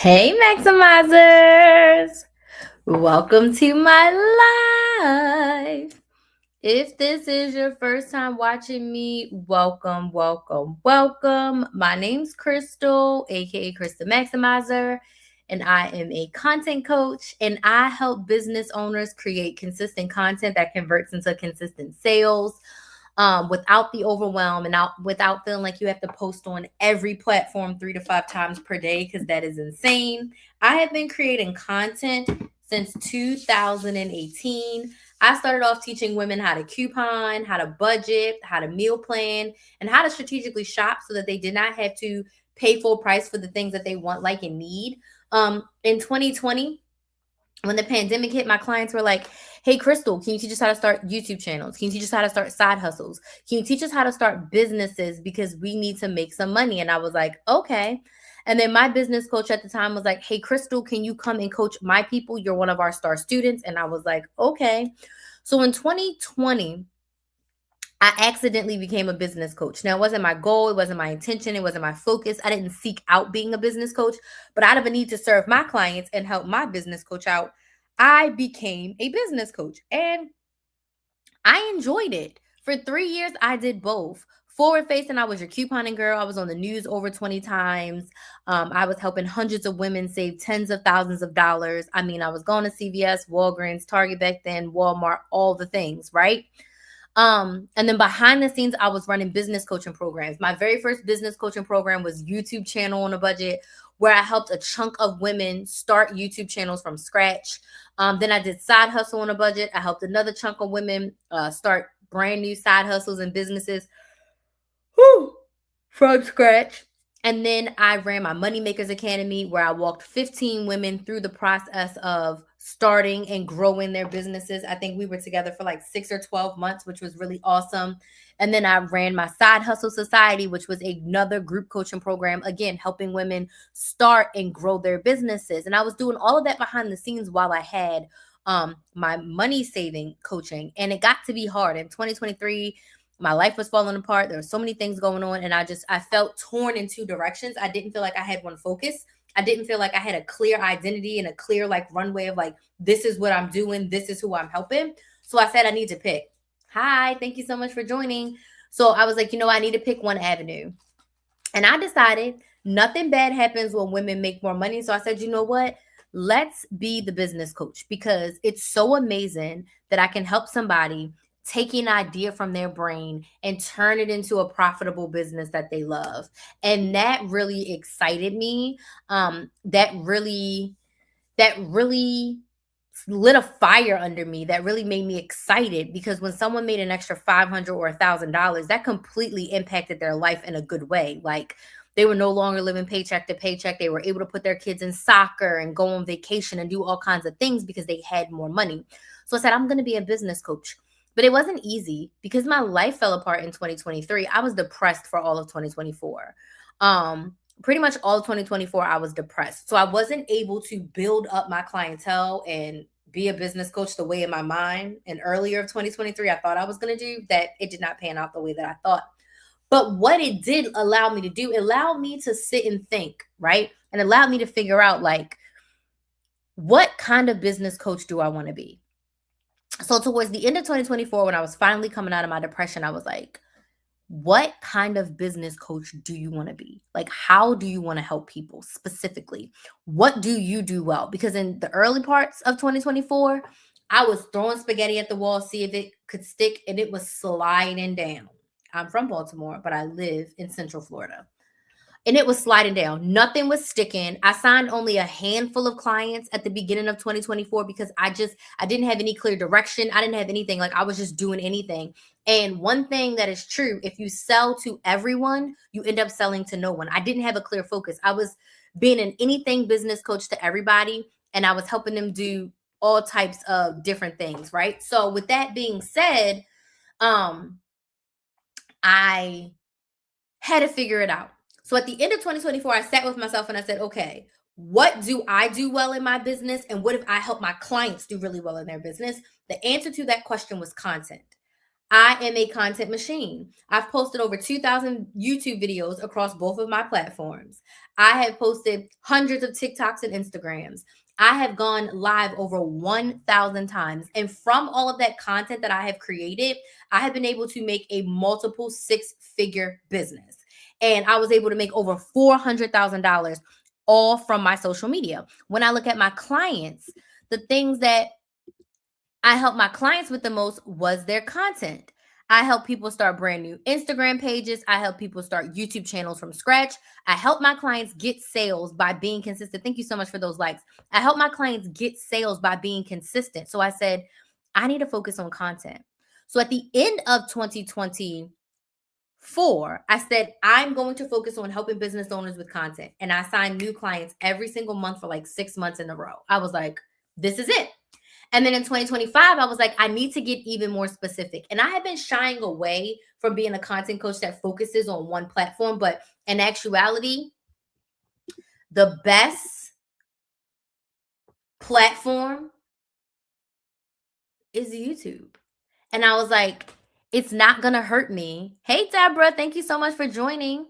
Hey, Maximizers! Welcome to my life. If this is your first time watching me, welcome, welcome, welcome. My name's Crystal, aka Crystal Maximizer, and I am a content coach, and I help business owners create consistent content that converts into consistent sales without the overwhelm and without feeling like you have to post on every platform 3 to 5 times per day, because that is insane. I have been creating content since 2018. I started off teaching women how to coupon, how to budget, how to meal plan, and how to strategically shop so that they did not have to pay full price for the things that they want, like, and need. In 2020, when the pandemic hit, my clients were like, "Hey, Crystal, can you teach us how to start YouTube channels? Can you teach us how to start side hustles? Can you teach us how to start businesses? Because we need to make some money." And I was like, okay. And then my business coach at the time was like, "Hey, Crystal, can you come and coach my people? You're one of our star students." And I was like, okay. So in 2020, I accidentally became a business coach. Now, it wasn't my goal, it wasn't my intention, it wasn't my focus. I didn't seek out being a business coach, but out of a need to serve my clients and help my business coach out, I became a business coach. And I enjoyed it. For 3 years, I did both. Forward facing, I was your couponing girl. I was on the news over 20 times. I was helping hundreds of women save tens of thousands of dollars. I mean, I was going to CVS, Walgreens, Target back then, Walmart, all the things, right? And then behind the scenes, I was running business coaching programs. My very first business coaching program was YouTube Channel on a Budget, where I helped a chunk of women start YouTube channels from scratch. Then I did Side Hustle on a Budget. I helped another chunk of women start brand new side hustles and businesses from scratch. And then I ran my Moneymakers Academy, where I walked 15 women through the process of starting and growing their businesses. I think we were together for like 6 or 12 months, which was really awesome. And then I ran my Side Hustle Society, which was another group coaching program, again, helping women start and grow their businesses. And I was doing all of that behind the scenes while I had my money saving coaching. And it got to be hard. In 2023, my life was falling apart. There were so many things going on, and I felt torn in two directions. I didn't feel like I had one focus. I didn't feel like I had a clear identity and a clear like runway of like, this is what I'm doing, this is who I'm helping. So I said I need to pick. Hi, thank you so much for joining. So I was like, I need to pick one avenue. And I decided nothing bad happens when women make more money. So I said, you know what? Let's be the business coach, because it's so amazing that I can help somebody take an idea from their brain and turn it into a profitable business that they love. And that really excited me. That really lit a fire under me, that really made me excited, because when someone made an extra 500 or $1,000, that completely impacted their life in a good way. Like, they were no longer living paycheck to paycheck. They were able to put their kids in soccer and go on vacation and do all kinds of things because they had more money. So I said, I'm going to be a business coach. But it wasn't easy because my life fell apart in 2023. I was depressed for all of 2024. Pretty much all of 2024, I was depressed. So I wasn't able to build up my clientele and be a business coach the way in my mind. And earlier of 2023, I thought I was going to do that. It did not pan out the way that I thought. But what it did allow me to do, it allowed me to sit and think, right? And allowed me to figure out, like, what kind of business coach do I want to be? So towards the end of 2024, when I was finally coming out of my depression, I was like, what kind of business coach do you want to be? Like, how do you want to help people specifically? What do you do well? Because in the early parts of 2024, I was throwing spaghetti at the wall, see if it could stick, and it was sliding down. I'm from Baltimore, but I live in Central Florida, and it was sliding down. Nothing was sticking. I signed only a handful of clients at the beginning of 2024 because I didn't have any clear direction. I didn't have anything. Like, I was just doing anything. And one thing that is true, if you sell to everyone, you end up selling to no one. I didn't have a clear focus. I was being an anything business coach to everybody, and I was helping them do all types of different things, right? So with that being said, I had to figure it out. So at the end of 2024, I sat with myself and I said, okay, what do I do well in my business? And what if I help my clients do really well in their business? The answer to that question was content. I am a content machine. I've posted over 2,000 YouTube videos across both of my platforms. I have posted hundreds of TikToks and Instagrams. I have gone live over 1,000 times. And from all of that content that I have created, I have been able to make a multiple six-figure business. And I was able to make over $400,000 all from my social media. When I look at my clients, the things that I help my clients with the most was their content. I help people start brand new Instagram pages. I help people start YouTube channels from scratch. I help my clients get sales by being consistent. Thank you so much for those likes. I help my clients get sales by being consistent. So I said, I need to focus on content. So at the end of 2024, I said, I'm going to focus on helping business owners with content. And I signed new clients every single month for like 6 months in a row. I was like, this is it. And then in 2025, I was like, I need to get even more specific. And I had been shying away from being a content coach that focuses on one platform. But in actuality, the best platform is YouTube. And I was like, it's not going to hurt me. Hey, Deborah, thank you so much for joining.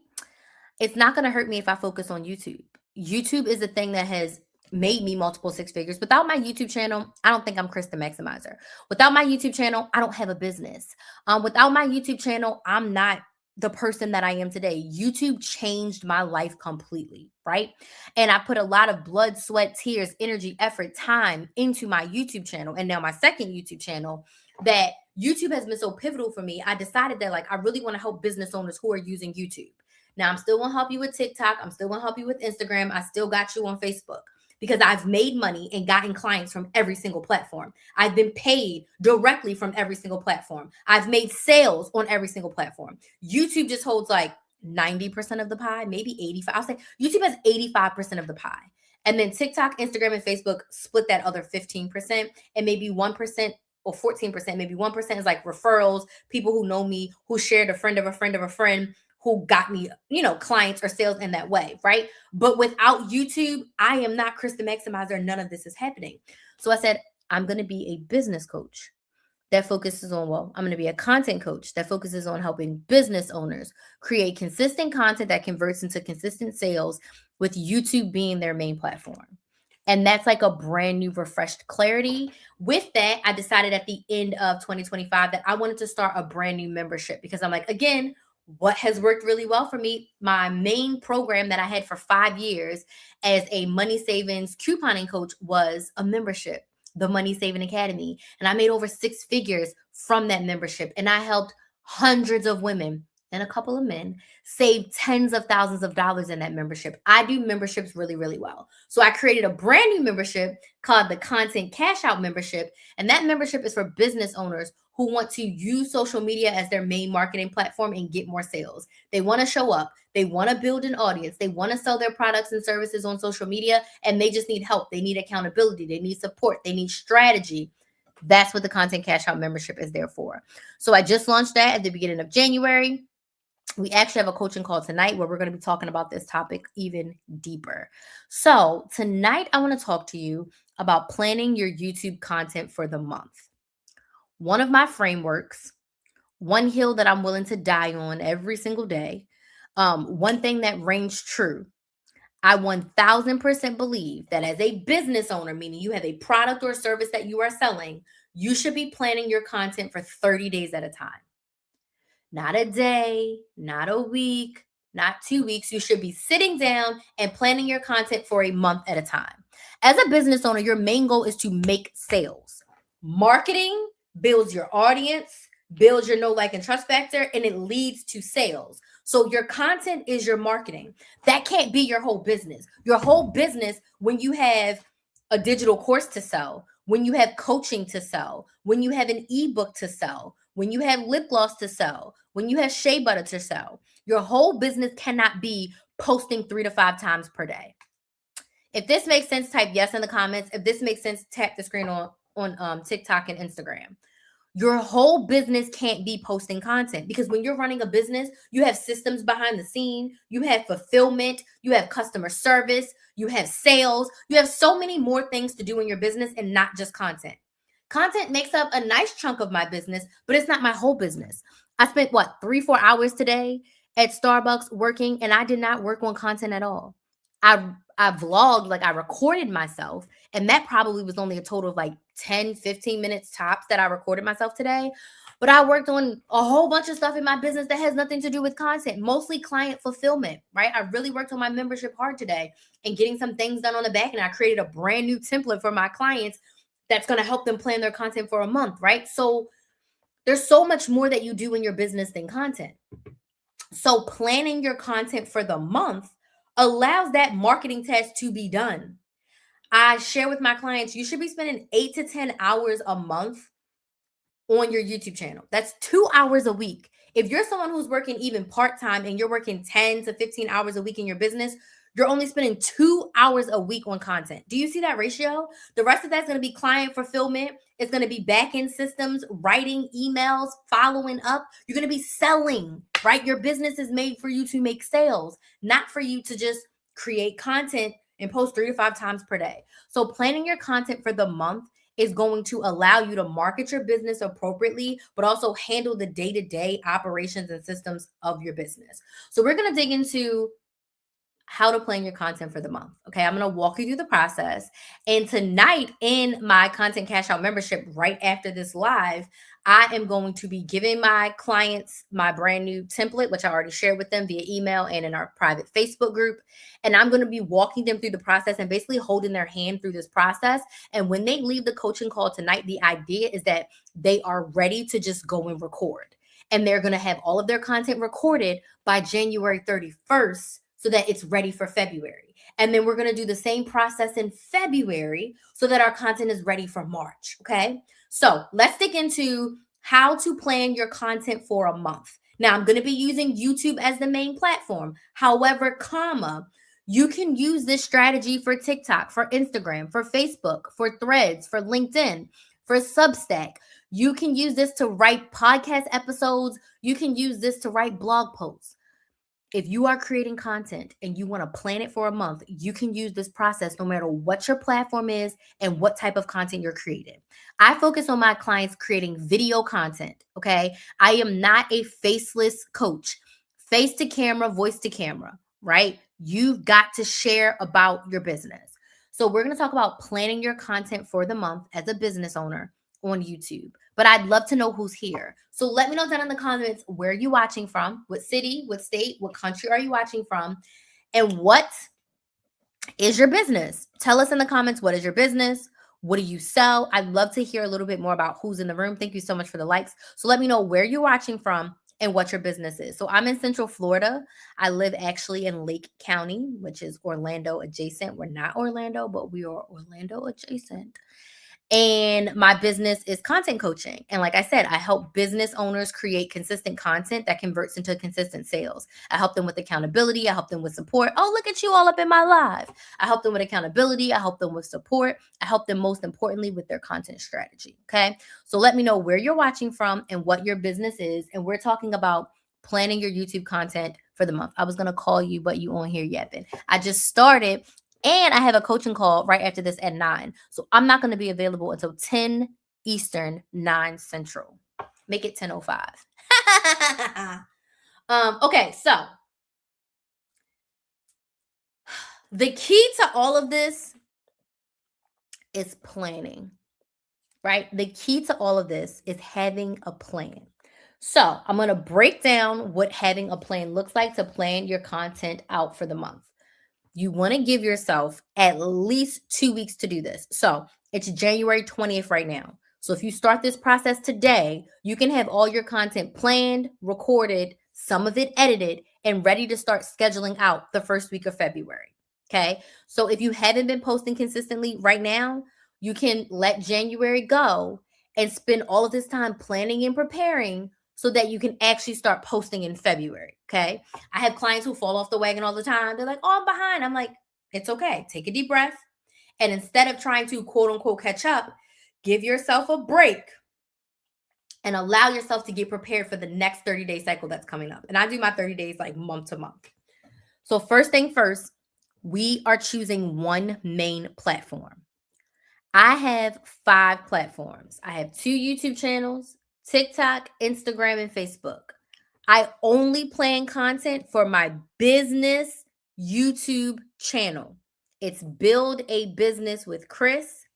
It's not going to hurt me if I focus on YouTube. YouTube is a thing that has made me multiple six figures. Without my YouTube channel, I don't think I'm Chris the Maximizer. Without my YouTube channel, I don't have a business. Without my YouTube channel, I'm not the person that I am today. YouTube changed my life completely, right? And I put a lot of blood, sweat, tears, energy, effort, time into my YouTube channel. And now my second YouTube channel, that YouTube has been so pivotal for me. I decided that like I really want to help business owners who are using YouTube. Now I'm still going to help you with TikTok. I'm still going to help you with Instagram. I still got you on Facebook, because I've made money and gotten clients from every single platform. I've been paid directly from every single platform. I've made sales on every single platform. YouTube just holds like 90% of the pie, maybe 85. I'll say YouTube has 85% of the pie. And then TikTok, Instagram, and Facebook split that other 15%, and maybe 1% or 14%, maybe 1% is like referrals, people who know me, who shared a friend of a friend of a friend, who got me, clients or sales in that way, right? But without YouTube, I am not Chris the Maximizer. None of this is happening. So I said, I'm going to be a business coach that focuses on, I'm going to be a content coach that focuses on helping business owners create consistent content that converts into consistent sales, with YouTube being their main platform. And that's like a brand new, refreshed clarity. With that, I decided at the end of 2025 that I wanted to start a brand new membership, because I'm like, again, what has worked really well for me, my main program that I had for 5 years as a money savings couponing coach was a membership, the Money Saving Academy. And I made over 6 figures from that membership. And I helped hundreds of women and a couple of men save tens of thousands of dollars in that membership. I do memberships really, really well. So I created a brand new membership called the Content Cash Out Membership. And that membership is for business owners who want to use social media as their main marketing platform and get more sales. They want to show up. They want to build an audience. They want to sell their products and services on social media, and they just need help. They need accountability. They need support. They need strategy. That's what the Content Cash Out Membership is there for. So I just launched that at the beginning of January. We actually have a coaching call tonight where we're going to be talking about this topic even deeper. So tonight, I want to talk to you about planning your YouTube content for the month. One of my frameworks, one hill that I'm willing to die on every single day, one thing that reigns true. I 1000% believe that as a business owner, meaning you have a product or service that you are selling, you should be planning your content for 30 days at a time. Not a day, not a week, not 2 weeks. You should be sitting down and planning your content for a month at a time. As a business owner, your main goal is to make sales. Marketing builds your audience, builds your know, like, and trust factor, and it leads to sales. So your content is your marketing. That can't be your whole business. Your whole business, when you have a digital course to sell, when you have coaching to sell, when you have an ebook to sell, when you have lip gloss to sell, when you have shea butter to sell, your whole business cannot be posting 3 to 5 times per day. If this makes sense, type yes in the comments. If this makes sense, tap the screen on TikTok and Instagram. Your whole business can't be posting content, because when you're running a business, you have systems behind the scene, you have fulfillment, you have customer service, you have sales, you have so many more things to do in your business, and not just content. Content makes up a nice chunk of my business, but it's not my whole business. I spent 3-4 hours today at Starbucks working, and I did not work on content at all. I vlogged, like I recorded myself, and that probably was only a total of like 10-15 minutes tops that I recorded myself today. But I worked on a whole bunch of stuff in my business that has nothing to do with content, mostly client fulfillment, right? I really worked on my membership hard today and getting some things done on the back. And I created a brand new template for my clients that's going to help them plan their content for a month, right? So there's so much more that you do in your business than content. So planning your content for the month allows that marketing test to be done. I share with my clients, you should be spending 8 to 10 hours a month on your YouTube channel. That's 2 hours a week. If you're someone who's working even part-time and you're working 10 to 15 hours a week in your business, you're only spending 2 hours a week on content. Do you see that ratio? The rest of that's going to be client fulfillment. It's going to be back-end systems, writing emails, following up. You're going to be selling, right? Your business is made for you to make sales, not for you to just create content and post 3 to 5 times per day. So planning your content for the month is going to allow you to market your business appropriately, but also handle the day-to-day operations and systems of your business. So we're going to dig into how to plan your content for the month. Okay, I'm going to walk you through the process. And tonight in my content cash out membership, right after this live, I am going to be giving my clients my brand new template, which I already shared with them via email and in our private Facebook group. And I'm going to be walking them through the process and basically holding their hand through this process. And when they leave the coaching call tonight, the idea is that they are ready to just go and record. And they're going to have all of their content recorded by January 31st so that it's ready for February. And then we're going to do the same process in February so that our content is ready for March. Okay. So let's dig into how to plan your content for a month. Now, I'm going to be using YouTube as the main platform. However, you can use this strategy for TikTok, for Instagram, for Facebook, for Threads, for LinkedIn, for Substack. You can use this to write podcast episodes. You can use this to write blog posts. If you are creating content and you want to plan it for a month, you can use this process no matter what your platform is and what type of content you're creating. I focus on my clients creating video content, okay? I am not a faceless coach. Face to camera, voice to camera, right? You've got to share about your business. So we're going to talk about planning your content for the month as a business owner on YouTube. But I'd love to know who's here. So let me know down in the comments where you're watching from, what city, what state, what country are you watching from, and what is your business? Tell us in the comments, what is your business? What do you sell? I'd love to hear a little bit more about who's in the room. Thank you so much for the likes. So let me know where you're watching from and what your business is. So I'm in Central Florida. I live actually in Lake County, which is Orlando adjacent. We're not Orlando, but we are Orlando adjacent. And my business is content coaching. And like I said, I help business owners create consistent content that converts into consistent sales. I help them with accountability. I help them with support. Oh, look at you all up in my live. I help them with accountability. I help them with support. I help them most importantly with their content strategy. Okay. So let me know where you're watching from and what your business is. And we're talking about planning your YouTube content for the month. I was going to call you, but you on here yapping. I just started. And I have a coaching call right after this at 9. So I'm not going to be available until 10 Eastern, 9 Central. Make it 10:05. Okay, so the key to all of this is planning, right? The key to all of this is having a plan. So I'm going to break down what having a plan looks like to plan your content out for the month. You want to give yourself at least 2 weeks to do this. So it's January 20th right now. So if you start this process today, you can have all your content planned, recorded, some of it edited, and ready to start scheduling out the first week of February. Okay. So if you haven't been posting consistently right now, you can let January go and spend all of this time planning and preparing so that you can actually start posting in February. Okay. I have clients who fall off the wagon all the time. They're like, oh, I'm behind. I'm like, it's okay. Take a deep breath. And instead of trying to quote unquote catch up, give yourself a break and allow yourself to get prepared for the next 30-day cycle that's coming up. And I do my 30 days like month to month. So first thing first, we are choosing one main platform. I have 5 platforms. I have 2 YouTube channels, TikTok, Instagram, and Facebook. I only plan content for my business YouTube channel. It's Build a Business with Chris.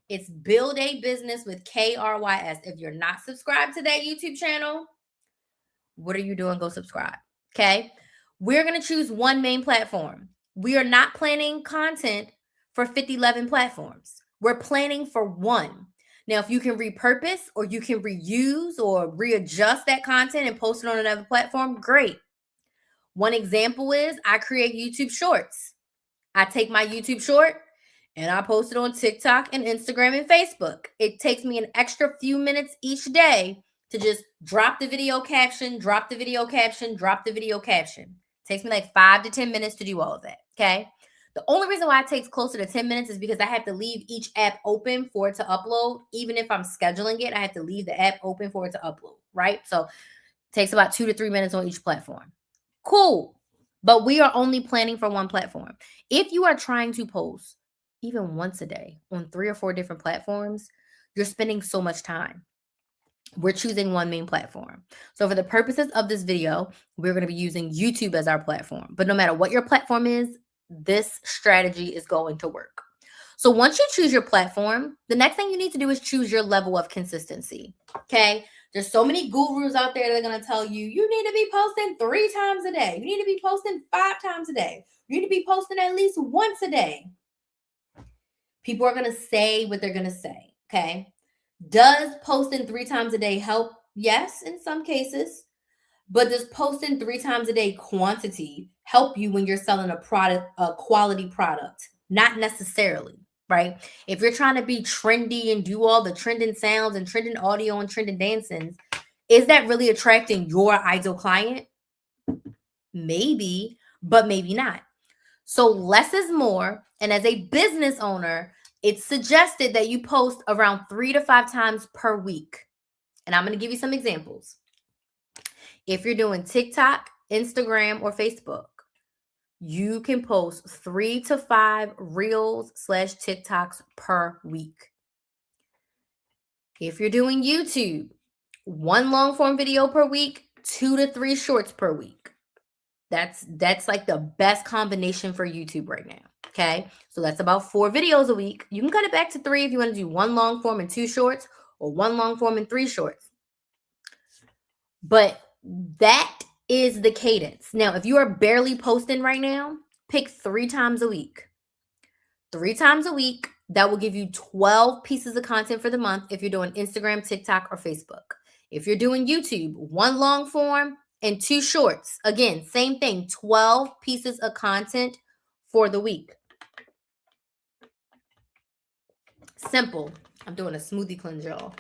It's Build a Business with KRYS. If you're not subscribed to that YouTube channel, what are you doing? Go subscribe. Okay. We're going to choose one main platform. We are not planning content for 11 platforms. We're planning for one. Now, if you can repurpose or you can reuse or readjust that content and post it on another platform, great. One example is I create YouTube shorts. I take my YouTube short and I post it on TikTok and Instagram and Facebook. It takes me an extra few minutes each day to just drop the video caption, drop the video caption, drop the video caption. It takes me like 5 to 10 minutes to do all of that, okay? The only reason why it takes closer to 10 minutes is because I have to leave each app open for it to upload. Even if I'm scheduling it, I have to leave the app open for it to upload, right? So it takes about 2 to 3 minutes on each platform. Cool. But we are only planning for one platform. If you are trying to post even once a day on 3 or 4 different platforms, you're spending so much time. We're choosing one main platform. So for the purposes of this video, we're going to be using YouTube as our platform. But no matter what your platform is, this strategy is going to work. So once you choose your platform, the next thing you need to do is choose your level of consistency. Okay. There's so many gurus out there that are going to tell you, you need to be posting 3 times a day. You need to be posting 5 times a day. You need to be posting at least once a day. People are going to say what they're going to say. Okay. Does posting 3 times a day help? Yes, in some cases. But does posting 3 times a day quantity help you when you're selling a product, a quality product? Not necessarily, right? If you're trying to be trendy and do all the trending sounds and trending audio and trending dancing, is that really attracting your ideal client? Maybe, but maybe not. So less is more. And as a business owner, it's suggested that you post around 3 to 5 times per week. And I'm going to give you some examples. If you're doing TikTok, Instagram, or Facebook, you can post 3 to 5 reels / TikToks per week. If you're doing YouTube, 1 long form video per week, 2 to 3 shorts per week. That's like the best combination for YouTube right now. Okay. So that's about 4 videos a week. You can cut it back to 3 if you want to do 1 long form and 2 shorts, or 1 long form and 3 shorts. But that is the cadence. Now, if you are barely posting right now, pick 3 times a week. 3 times a week, that will give you 12 pieces of content for the month if you're doing Instagram, TikTok, or Facebook. If you're doing YouTube, 1 long form and 2 shorts. Again, same thing, 12 pieces of content for the week. Simple. I'm doing a smoothie cleanse, y'all.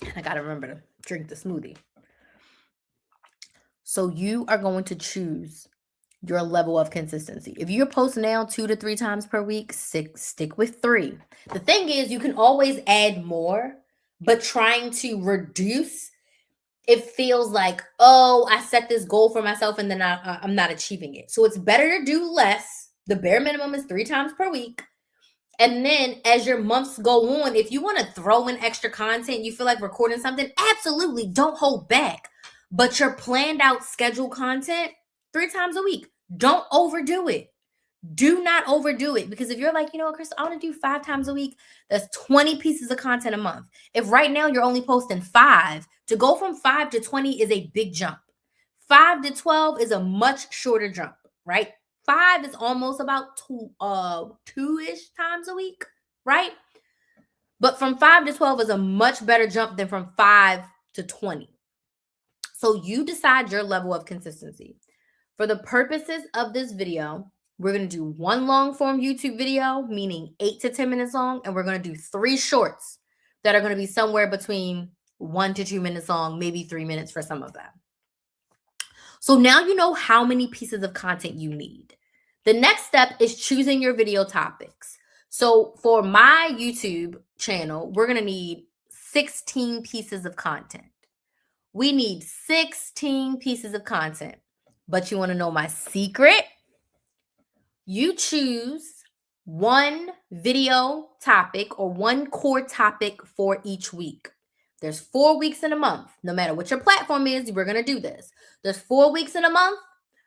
And I got to remember to drink the smoothie. So you are going to choose your level of consistency. If you're posting now 2 to 3 times per week, stick with 3. The thing is, you can always add more, but trying to reduce, it feels like, oh, I set this goal for myself and then I'm not achieving it. So it's better to do less. The bare minimum is 3 times per week. And then as your months go on, if you want to throw in extra content, you feel like recording something, absolutely don't hold back. But your planned out scheduled content 3 times a week. Don't overdo it. Do not overdo it. Because if you're like, you know what, Chris, I want to do 5 times a week, that's 20 pieces of content a month. If right now you're only posting 5, to go from 5 to 20 is a big jump. 5 to 12 is a much shorter jump, right? 5 is almost about 2-ish times a week, right? But from 5 to 12 is a much better jump than from 5 to 20. So you decide your level of consistency. For the purposes of this video, we're going to do 1 long form YouTube video, meaning 8 to 10 minutes long, and we're going to do 3 shorts that are going to be somewhere between 1 to 2 minutes long, maybe 3 minutes for some of them. So now you know how many pieces of content you need. The next step is choosing your video topics. So for my YouTube channel, we're going to need 16 pieces of content. We need 16 pieces of content. But you want to know my secret? You choose one video topic or one core topic for each week. There's 4 weeks in a month. No matter what your platform is, we're going to do this. There's 4 weeks in a month.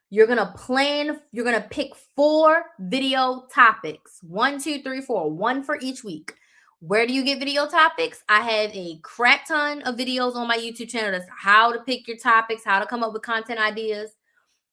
You're going to pick 4 video topics. 1, 2, 3, 4, one for each week. Where do you get video topics? I have a crap ton of videos on my YouTube channel. That's how to pick your topics, how to come up with content ideas.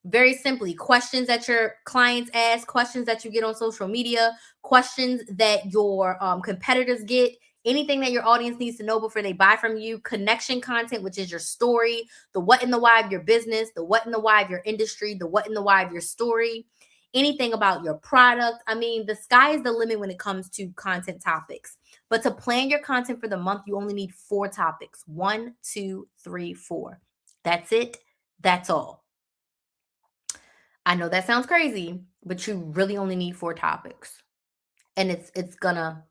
Very simply, questions that your clients ask, questions that you get on social media, questions that your competitors get, anything that your audience needs to know before they buy from you, connection content, which is your story, the what and the why of your business, the what and the why of your industry, the what and the why of your story, anything about your product. I mean, the sky is the limit when it comes to content topics. But to plan your content for the month, you only need 4 topics. 1, 2, 3, 4. That's it. That's all. I know that sounds crazy, but you really only need 4 topics. And it's gonna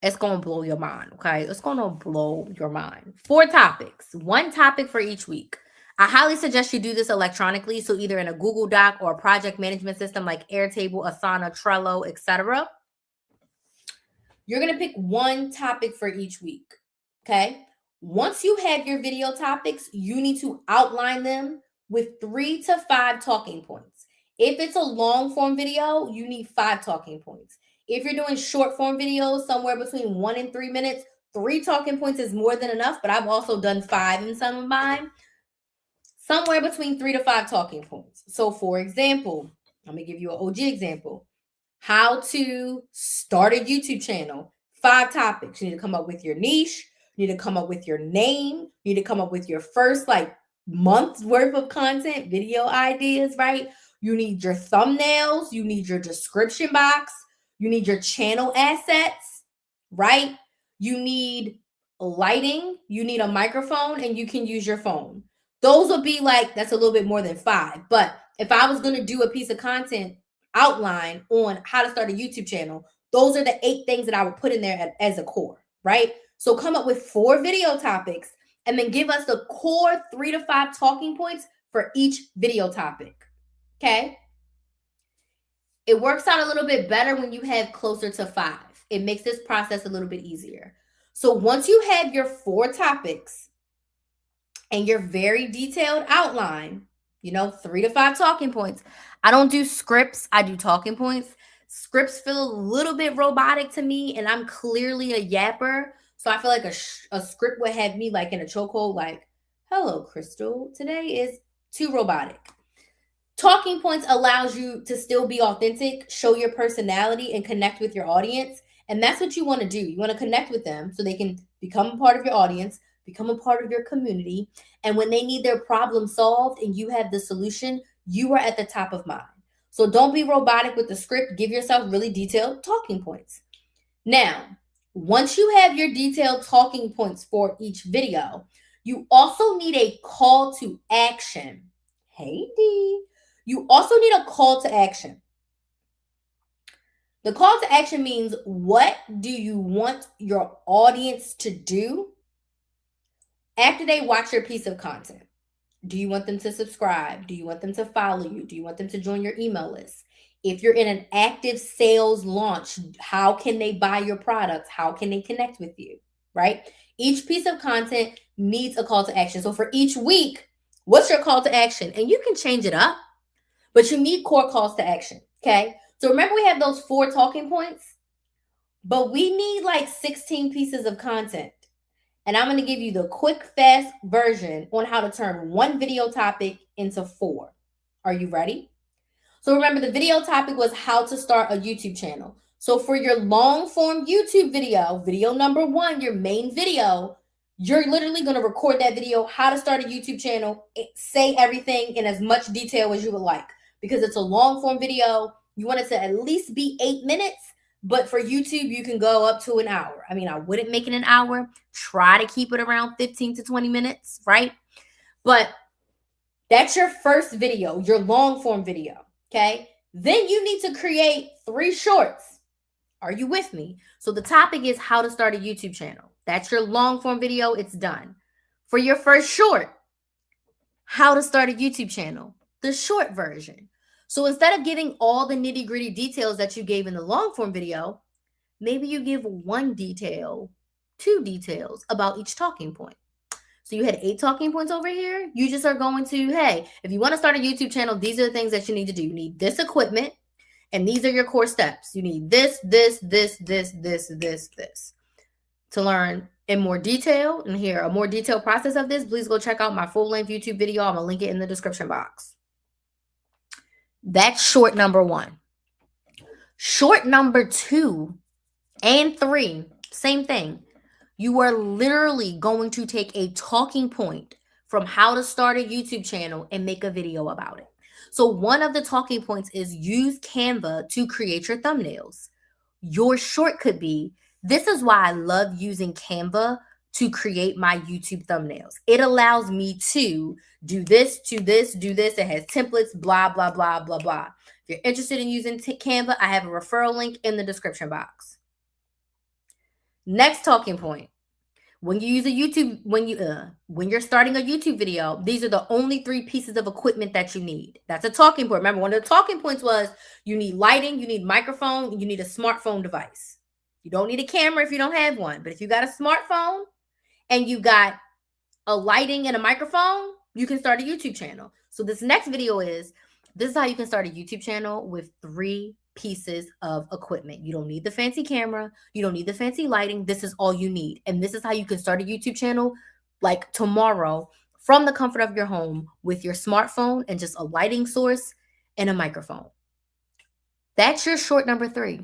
blow your mind, okay? It's gonna blow your mind. 4 topics, 1 topic for each week. I highly suggest you do this electronically, so either in a Google Doc or a project management system like Airtable, Asana, Trello, etc. You're gonna pick 1 topic for each week, okay? Once you have your video topics, you need to outline them with 3 to 5 talking points. If it's a long form video, you need 5 talking points. If you're doing short form videos, somewhere between 1 and 3 minutes, 3 talking points is more than enough, but I've also done 5 in some of mine. Somewhere between 3 to 5 talking points. So for example, let me give you an OG example. How to start a YouTube channel. 5 topics. You need to come up with your niche. You need to come up with your name. You need to come up with your first month's worth of content, video ideas, right? You need your thumbnails. You need your description box. You need your channel assets, right? You need lighting. You need a microphone, and you can use your phone. Those would be that's a little bit more than 5. But if I was going to do a piece of content outline on how to start a YouTube channel, those are the 8 things that I would put in there as a core, right? So come up with 4 video topics and then give us the core 3 to 5 talking points for each video topic, okay? It works out a little bit better when you have closer to 5. It makes this process a little bit easier. So once you have your 4 topics and your very detailed outline, 3 to 5 talking points. I don't do scripts. I do talking points. Scripts feel a little bit robotic to me, and I'm clearly a yapper. So I feel like a script would have me in a chokehold, hello, Crystal. Today is too robotic. Talking points allows you to still be authentic, show your personality, and connect with your audience. And that's what you want to do. You want to connect with them so they can become a part of your audience, become a part of your community. And when they need their problem solved and you have the solution, you are at the top of mind. So don't be robotic with the script. Give yourself really detailed talking points. Now, once you have your detailed talking points for each video, you also need a call to action. Hey, D. You also need a call to action. The call to action means, what do you want your audience to do after they watch your piece of content? Do you want them to subscribe? Do you want them to follow you? Do you want them to join your email list? If you're in an active sales launch, how can they buy your products? How can they connect with you, right? Each piece of content needs a call to action. So for each week, what's your call to action? And you can change it up, but you need core calls to action, okay? So remember, we have those 4 talking points, but we need 16 pieces of content. And I'm going to give you the quick, fast version on how to turn 1 video topic into 4. Are you ready? So remember, the video topic was how to start a YouTube channel. So for your long form YouTube video number 1, your main video, you're literally going to record that video, how to start a YouTube channel, say everything in as much detail as you would like. Because it's a long form video, you want it to at least be 8 minutes. But for YouTube, you can go up to an hour. I mean, I wouldn't make it an hour. Try to keep it around 15 to 20 minutes, right? But that's your first video, your long form video, okay? Then you need to create 3 shorts. Are you with me? So the topic is how to start a YouTube channel. That's your long form video. It's done. For your first short, how to start a YouTube channel, the short version. So instead of giving all the nitty-gritty details that you gave in the long form video, maybe you give one detail, two details about each talking point. So you had 8 talking points over here. You just are going to, hey, if you want to start a YouTube channel, these are the things that you need to do. You need this equipment, and these are your core steps. You need this. To learn in more detail and hear a more detailed process of this, please go check out my full-length YouTube video. I'm going to link it in the description box. That's short number 1. Short number 2 and 3, same thing. You are literally going to take a talking point from how to start a YouTube channel and make a video about it. So one of the talking points is use Canva to create your thumbnails. Your short could be, this is why I love using Canva to create my YouTube thumbnails. It allows me to do this, do this. It has templates, blah, blah, blah, blah, blah. If you're interested in using Canva, I have a referral link in the description box. Next talking point. When you use a YouTube, when you're starting a YouTube video, these are the only 3 pieces of equipment that you need. That's a talking point. Remember, one of the talking points was you need lighting, you need microphone, you need a smartphone device. You don't need a camera if you don't have one, but if you got a smartphone and you got a lighting and a microphone, you can start a YouTube channel. So this next video is, this is how you can start a YouTube channel with 3 pieces of equipment. You don't need the fancy camera. You don't need the fancy lighting. This is all you need. And this is how you can start a YouTube channel like tomorrow from the comfort of your home with your smartphone and just a lighting source and a microphone. That's your short number 3.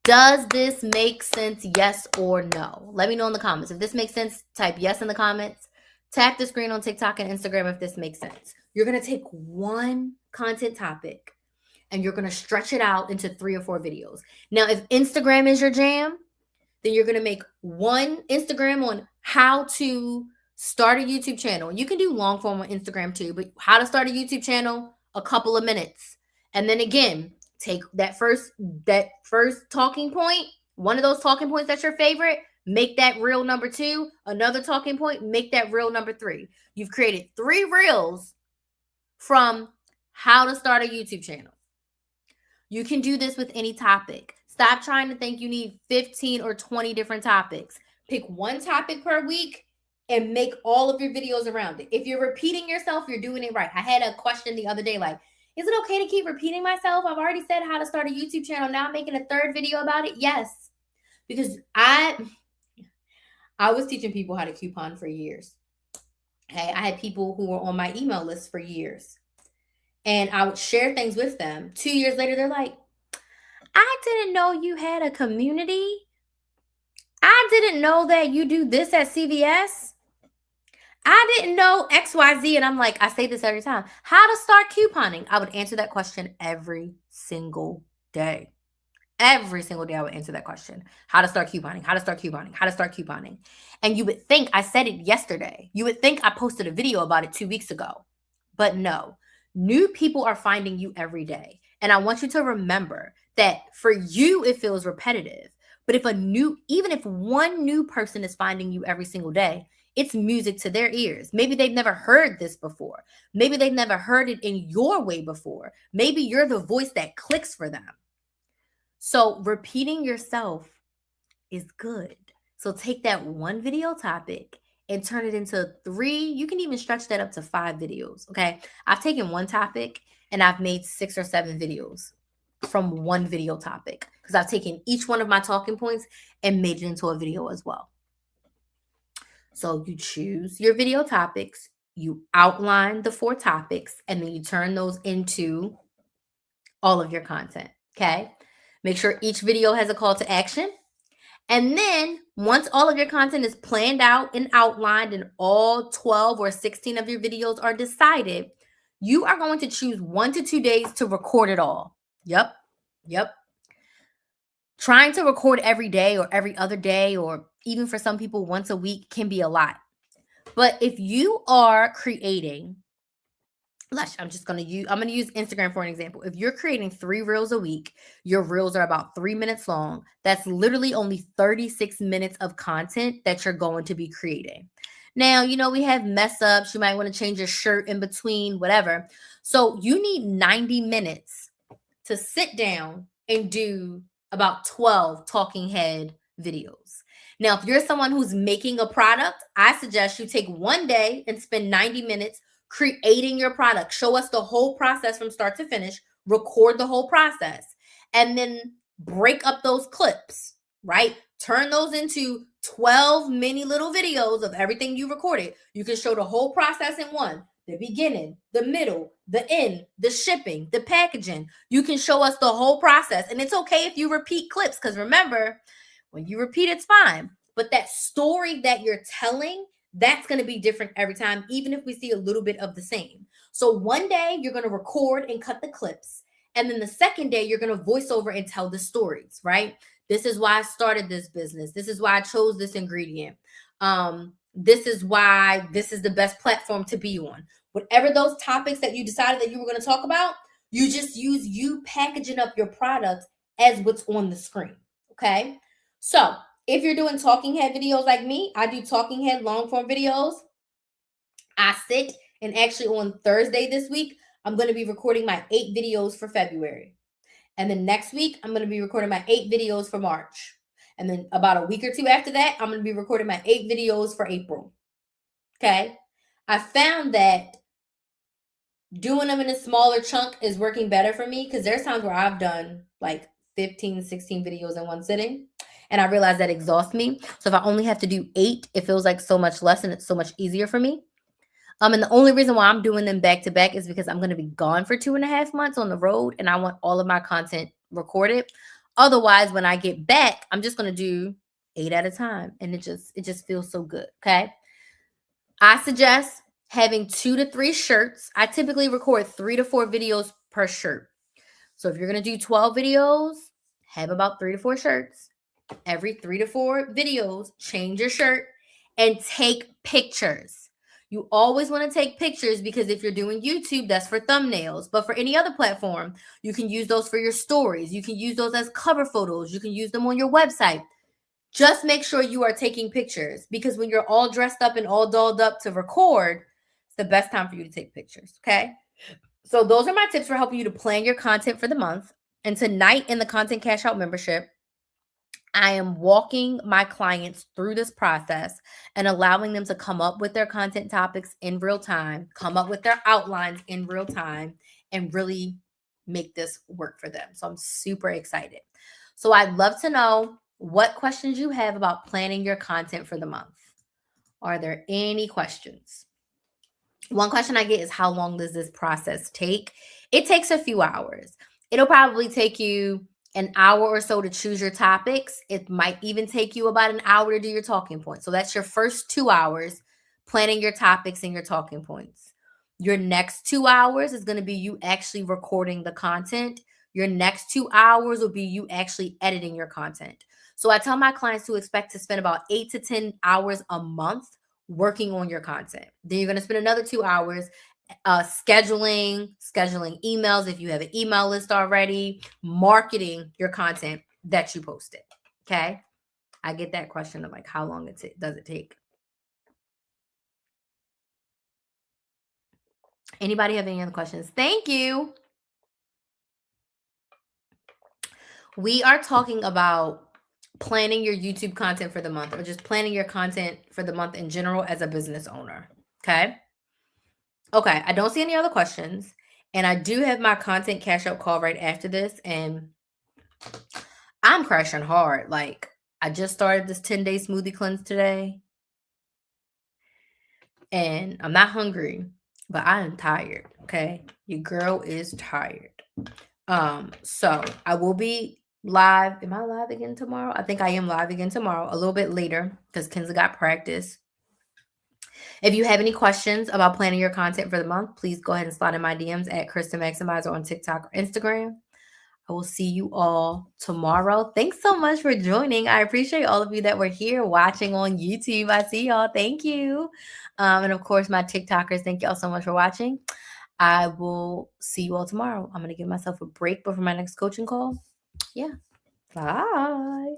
Does this make sense? Yes or no? Let me know in the comments. If this makes sense, type yes in the comments. Tap the screen on TikTok and Instagram if this makes sense. You're going to take one content topic and you're going to stretch it out into 3 or 4 videos. Now, if Instagram is your jam, then you're going to make one Instagram on how to start a YouTube channel. You can do long form on Instagram too, but how to start a YouTube channel, a couple of minutes. And then again, take that first talking point, one of those talking points that's your favorite, make that reel number 2, another talking point, make that reel number 3. You've created 3 reels from how to start a YouTube channel. You can do this with any topic. Stop trying to think you need 15 or 20 different topics. Pick one topic per week and make all of your videos around it. If you're repeating yourself, you're doing it right. I had a question the other day, like, is it okay to keep repeating myself? I've already said how to start a YouTube channel. Now I'm making a 3rd video about it. Yes, because I was teaching people how to coupon for years. Okay, I had people who were on my email list for years. And I would share things with them. 2 years later, they're like, I didn't know you had a community. I didn't know that you do this at CVS. I didn't know XYZ. And I'm like, I say this every time. How to start couponing? I would answer that question every single day. Every single day I would answer that question. How to start couponing, how to start couponing, how to start couponing. And you would think I said it yesterday. You would think I posted a video about it 2 weeks ago. But no. New people are finding you every day. And I want you to remember that for you, it feels repetitive. But even if one new person is finding you every single day, it's music to their ears. Maybe they've never heard this before. Maybe they've never heard it in your way before. Maybe you're the voice that clicks for them. So repeating yourself is good. So take that one video topic and turn it into 3. You can even stretch that up to 5 videos. Okay. I've taken one topic and I've made 6 or 7 videos from one video topic because I've taken each one of my talking points and made it into a video as well. So you choose your video topics, you outline the 4 topics, and then you turn those into all of your content. Okay. Make sure each video has a call to action. And then once all of your content is planned out and outlined and all 12 or 16 of your videos are decided, you are going to choose 1 to 2 days to record it all. Yep. Trying to record every day or every other day, or even for some people once a week, can be a lot. But if you are creating, I'm going to use Instagram for an example. If you're creating 3 reels a week, your reels are about 3 minutes long. That's literally only 36 minutes of content that you're going to be creating. Now, we have mess ups. You might want to change your shirt in between, whatever. So you need 90 minutes to sit down and do about 12 talking head videos. Now, if you're someone who's making a product, I suggest you take one day and spend 90 minutes creating your product. Show us the whole process from start to finish, record the whole process, and then break up those clips, right? Turn those into 12 mini little videos of everything you recorded. You can show the whole process in one, the beginning, the middle, the end, the shipping, the packaging. You can show us the whole process. And it's okay if you repeat clips, because remember, when you repeat, it's fine. But that story that you're telling, that's going to be different every time, even if we see a little bit of the same. So one day you're going to record and cut the clips. And then the second day, you're going to voice over and tell the stories, right? This is why I started this business. This is why I chose this ingredient. This is why this is the best platform to be on. Whatever those topics that you decided that you were going to talk about, you just use you packaging up your product as what's on the screen. Okay. So if you're doing talking head videos like me, I do talking head long form videos. I sit and actually on Thursday this week, I'm going to be recording my 8 videos for February. And then next week, I'm going to be recording my 8 videos for March. And then about a week or two after that, I'm going to be recording my 8 videos for April. Okay. I found that doing them in a smaller chunk is working better for me, because there's times where I've done like 15, 16 videos in one sitting. And I realize that exhausts me. So if I only have to do 8, it feels like so much less and it's so much easier for me. And the only reason why I'm doing them back to back is because I'm going to be gone for 2.5 months on the road, and I want all of my content recorded. Otherwise, when I get back, I'm just going to do 8 at a time, and it just feels so good. Okay. I suggest having 2 to 3 shirts. I typically record 3 to 4 videos per shirt. So if you're going to do 12 videos, have about 3 to 4 shirts. Every 3 to 4 videos, change your shirt and take pictures. You always want to take pictures, because if you're doing YouTube, that's for thumbnails. But for any other platform, you can use those for your stories. You can use those as cover photos. You can use them on your website. Just make sure you are taking pictures, because when you're all dressed up and all dolled up to record, it's the best time for you to take pictures. Okay. So those are my tips for helping you to plan your content for the month. And tonight in the Content Cash Out membership, I am walking my clients through this process and allowing them to come up with their content topics in real time, come up with their outlines in real time, and really make this work for them. So I'm super excited. So I'd love to know what questions you have about planning your content for the month. Are there any questions? One question I get is, how long does this process take? It takes a few hours. It'll probably take you an hour or so to choose your topics. It might even take you about an hour to do your talking points. So that's your first 2 hours planning your topics and your talking points. Your next 2 hours is going to be you actually recording the content. Your next 2 hours will be you actually editing your content. So I tell my clients to expect to spend about 8 to 10 hours a month working on your content. Then you're going to spend another 2 hours scheduling emails if you have an email list already, marketing your content that you posted. Okay. I get that question of like, how long does it take? Anybody have any other questions? Thank you. We are talking about planning your YouTube content for the month, or just planning your content for the month in general as a business owner. Okay. Okay, I don't see any other questions. And I do have my content cash out call right after this. And I'm crashing hard. Like, I just started this 10-day smoothie cleanse today. And I'm not hungry, but I am tired. Okay. Your girl is tired. So I will be live. Am I live again tomorrow? I think I am live again tomorrow, a little bit later, because Kenza got practice. If you have any questions about planning your content for the month, please go ahead and slide in my DMs at Kristen Maximizer on TikTok or Instagram. I will see you all tomorrow. Thanks so much for joining. I appreciate all of you that were here watching on YouTube. I see y'all. Thank you. And of course, my TikTokers, thank y'all so much for watching. I will see you all tomorrow. I'm going to give myself a break before my next coaching call. Yeah. Bye.